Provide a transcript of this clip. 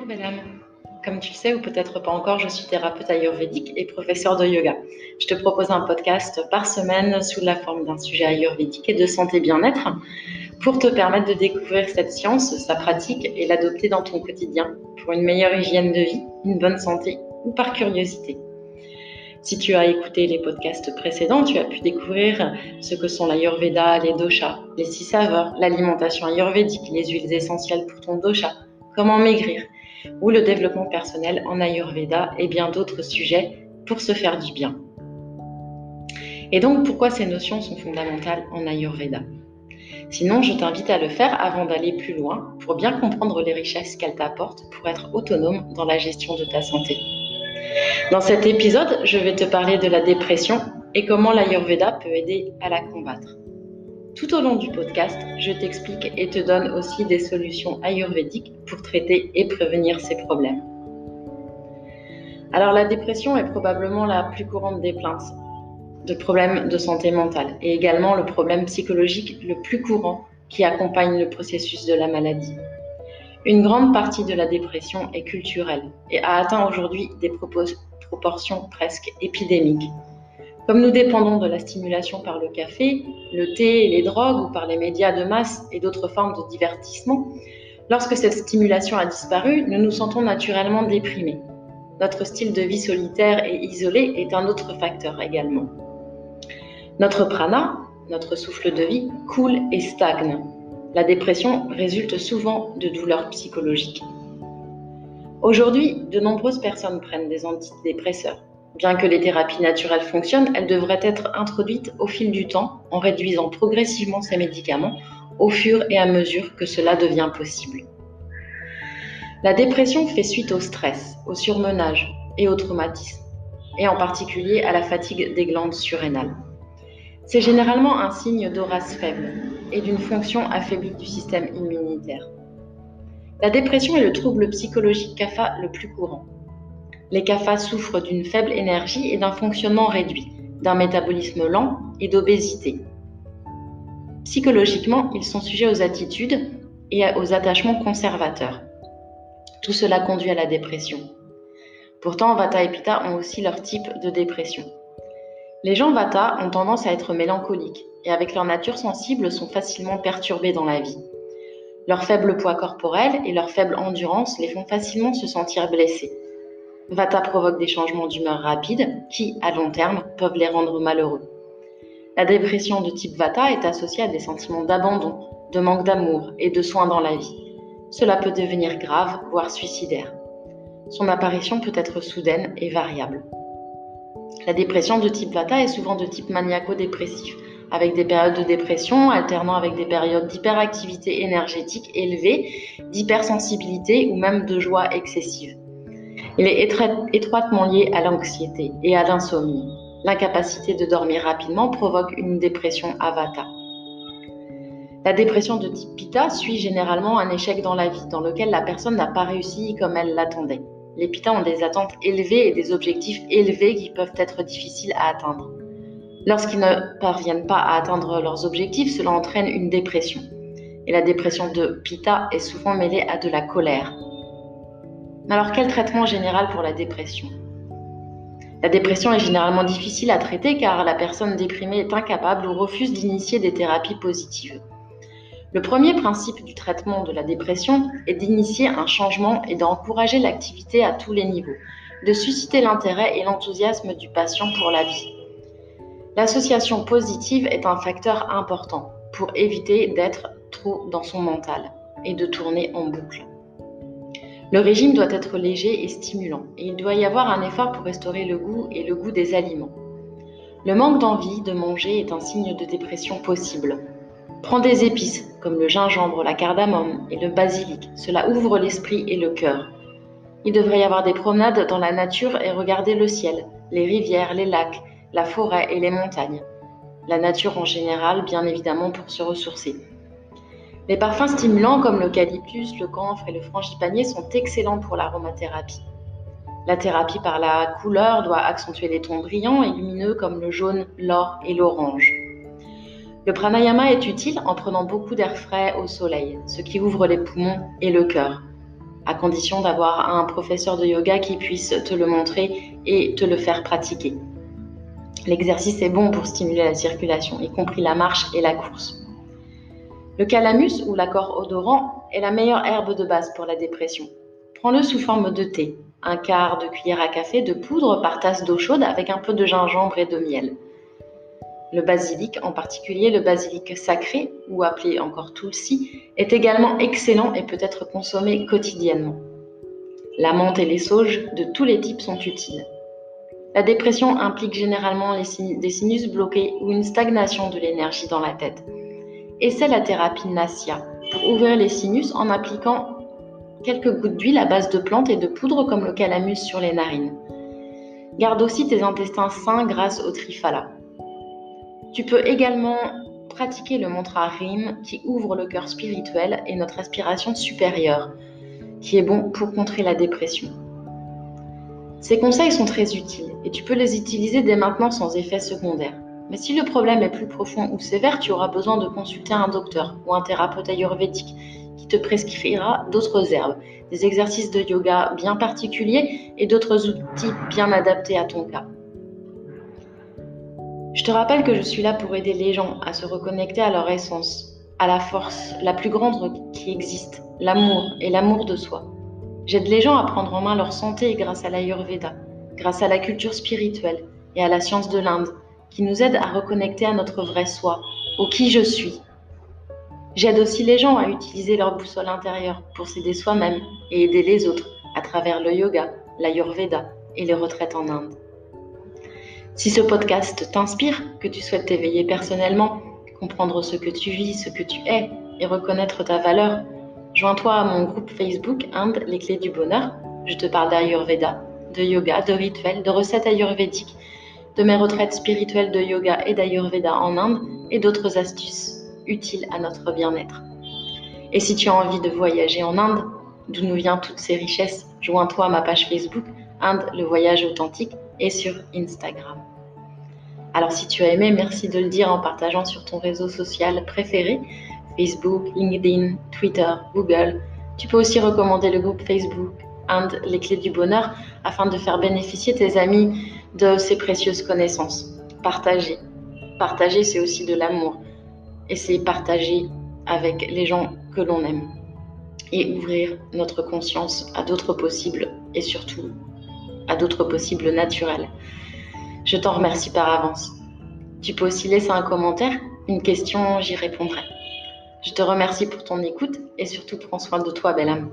Bonjour Bellam. Comme tu le sais ou peut-être pas encore, je suis thérapeute ayurvédique et professeure de yoga. Je te propose un podcast par semaine sous la forme d'un sujet ayurvédique et de santé bien-être pour te permettre de découvrir cette science, sa pratique et l'adopter dans ton quotidien pour une meilleure hygiène de vie, une bonne santé ou par curiosité. Si tu as écouté les podcasts précédents, tu as pu découvrir ce que sont l'ayurveda, les doshas, les 6 saveurs, l'alimentation ayurvédique, les huiles essentielles pour ton dosha, comment maigrir, ou le développement personnel en ayurveda et bien d'autres sujets pour se faire du bien. Et donc, pourquoi ces notions sont fondamentales en ayurveda ? Sinon, je t'invite à le faire avant d'aller plus loin pour bien comprendre les richesses qu'elles t'apportent pour être autonome dans la gestion de ta santé. Dans cet épisode, je vais te parler de la dépression et comment l'ayurveda peut aider à la combattre. Tout au long du podcast, je t'explique et te donne aussi des solutions ayurvédiques pour traiter et prévenir ces problèmes. Alors la dépression est probablement la plus courante des plaintes de problèmes de santé mentale et également le problème psychologique le plus courant qui accompagne le processus de la maladie. Une grande partie de la dépression est culturelle et a atteint aujourd'hui des proportions presque épidémiques. Comme nous dépendons de la stimulation par le café, le thé et les drogues ou par les médias de masse et d'autres formes de divertissement, lorsque cette stimulation a disparu, nous nous sentons naturellement déprimés. Notre style de vie solitaire et isolé est un autre facteur également. Notre prana, notre souffle de vie, coule et stagne. La dépression résulte souvent de douleurs psychologiques. Aujourd'hui, de nombreuses personnes prennent des antidépresseurs. Bien que les thérapies naturelles fonctionnent, elles devraient être introduites au fil du temps en réduisant progressivement ces médicaments au fur et à mesure que cela devient possible. La dépression fait suite au stress, au surmenage et au traumatisme, et en particulier à la fatigue des glandes surrénales. C'est généralement un signe d'aura faible et d'une fonction affaiblie du système immunitaire. La dépression est le trouble psychologique kapha le plus courant. Les kaphas souffrent d'une faible énergie et d'un fonctionnement réduit, d'un métabolisme lent et d'obésité. Psychologiquement, ils sont sujets aux attitudes et aux attachements conservateurs. Tout cela conduit à la dépression. Pourtant, Vata et Pitta ont aussi leur type de dépression. Les gens Vata ont tendance à être mélancoliques et avec leur nature sensible sont facilement perturbés dans la vie. Leur faible poids corporel et leur faible endurance les font facilement se sentir blessés. Vata provoque des changements d'humeur rapides qui, à long terme, peuvent les rendre malheureux. La dépression de type Vata est associée à des sentiments d'abandon, de manque d'amour et de soins dans la vie. Cela peut devenir grave, voire suicidaire. Son apparition peut être soudaine et variable. La dépression de type Vata est souvent de type maniaco-dépressif, avec des périodes de dépression alternant avec des périodes d'hyperactivité énergétique élevée, d'hypersensibilité ou même de joie excessive. Il est étroitement lié à l'anxiété et à l'insomnie. L'incapacité de dormir rapidement provoque une dépression à Vata. La dépression de type Pitta suit généralement un échec dans la vie, dans lequel la personne n'a pas réussi comme elle l'attendait. Les Pitta ont des attentes élevées et des objectifs élevés qui peuvent être difficiles à atteindre. Lorsqu'ils ne parviennent pas à atteindre leurs objectifs, cela entraîne une dépression. Et la dépression de Pitta est souvent mêlée à de la colère. Alors, quel traitement général pour la dépression ? La dépression est généralement difficile à traiter car la personne déprimée est incapable ou refuse d'initier des thérapies positives. Le premier principe du traitement de la dépression est d'initier un changement et d'encourager l'activité à tous les niveaux, de susciter l'intérêt et l'enthousiasme du patient pour la vie. L'association positive est un facteur important pour éviter d'être trop dans son mental et de tourner en boucle. Le régime doit être léger et stimulant, et il doit y avoir un effort pour restaurer le goût et le goût des aliments. Le manque d'envie de manger est un signe de dépression possible. Prends des épices, comme le gingembre, la cardamome et le basilic, cela ouvre l'esprit et le cœur. Il devrait y avoir des promenades dans la nature et regarder le ciel, les rivières, les lacs, la forêt et les montagnes. La nature en général, bien évidemment, pour se ressourcer. Les parfums stimulants comme l'eucalyptus, le camphre et le frangipanier sont excellents pour l'aromathérapie. La thérapie par la couleur doit accentuer les tons brillants et lumineux comme le jaune, l'or et l'orange. Le pranayama est utile en prenant beaucoup d'air frais au soleil, ce qui ouvre les poumons et le cœur. à condition d'avoir un professeur de yoga qui puisse te le montrer et te le faire pratiquer. L'exercice est bon pour stimuler la circulation, y compris la marche et la course. Le calamus ou l'accord odorant est la meilleure herbe de base pour la dépression. Prends-le sous forme de thé, un quart de cuillère à café de poudre par tasse d'eau chaude avec un peu de gingembre et de miel. Le basilic, en particulier le basilic sacré, ou appelé encore tulsi, est également excellent et peut être consommé quotidiennement. La menthe et les sauges de tous les types sont utiles. La dépression implique généralement des sinus bloqués ou une stagnation de l'énergie dans la tête. Essaie la thérapie Nasya pour ouvrir les sinus en appliquant quelques gouttes d'huile à base de plantes et de poudre comme le calamus sur les narines. Garde aussi tes intestins sains grâce au triphala. Tu peux également pratiquer le mantra Rim qui ouvre le cœur spirituel et notre aspiration supérieure, qui est bon pour contrer la dépression. Ces conseils sont très utiles et tu peux les utiliser dès maintenant sans effet secondaire. Mais si le problème est plus profond ou sévère, tu auras besoin de consulter un docteur ou un thérapeute ayurvédique qui te prescrira d'autres herbes, des exercices de yoga bien particuliers et d'autres outils bien adaptés à ton cas. Je te rappelle que je suis là pour aider les gens à se reconnecter à leur essence, à la force la plus grande qui existe, l'amour et l'amour de soi. J'aide les gens à prendre en main leur santé grâce à l'Ayurveda, grâce à la culture spirituelle et à la science de l'Inde, qui nous aide à reconnecter à notre vrai soi, au qui je suis. J'aide aussi les gens à utiliser leur boussole intérieure pour s'aider soi-même et aider les autres à travers le yoga, l'Ayurveda et les retraites en Inde. Si ce podcast t'inspire, que tu souhaites t'éveiller personnellement, comprendre ce que tu vis, ce que tu es et reconnaître ta valeur, joins-toi à mon groupe Facebook Inde, les clés du bonheur. Je te parle d'Ayurveda, de yoga, de rituels, de recettes ayurvédiques, de mes retraites spirituelles de yoga et d'Ayurveda en Inde et d'autres astuces utiles à notre bien-être. Et si tu as envie de voyager en Inde, d'où nous viennent toutes ces richesses, joins-toi à ma page Facebook Inde, le voyage authentique et sur Instagram. Alors si tu as aimé, merci de le dire en partageant sur ton réseau social préféré, Facebook, LinkedIn, Twitter, Google. Tu peux aussi recommander le groupe Facebook Inde, les clés du bonheur afin de faire bénéficier tes amis de ces précieuses connaissances. Partager. Partager, c'est aussi de l'amour. Et c'est partager avec les gens que l'on aime. Et ouvrir notre conscience à d'autres possibles et surtout à d'autres possibles naturels. Je t'en remercie par avance. Tu peux aussi laisser un commentaire, une question, j'y répondrai. Je te remercie pour ton écoute et surtout prends soin de toi, belle âme.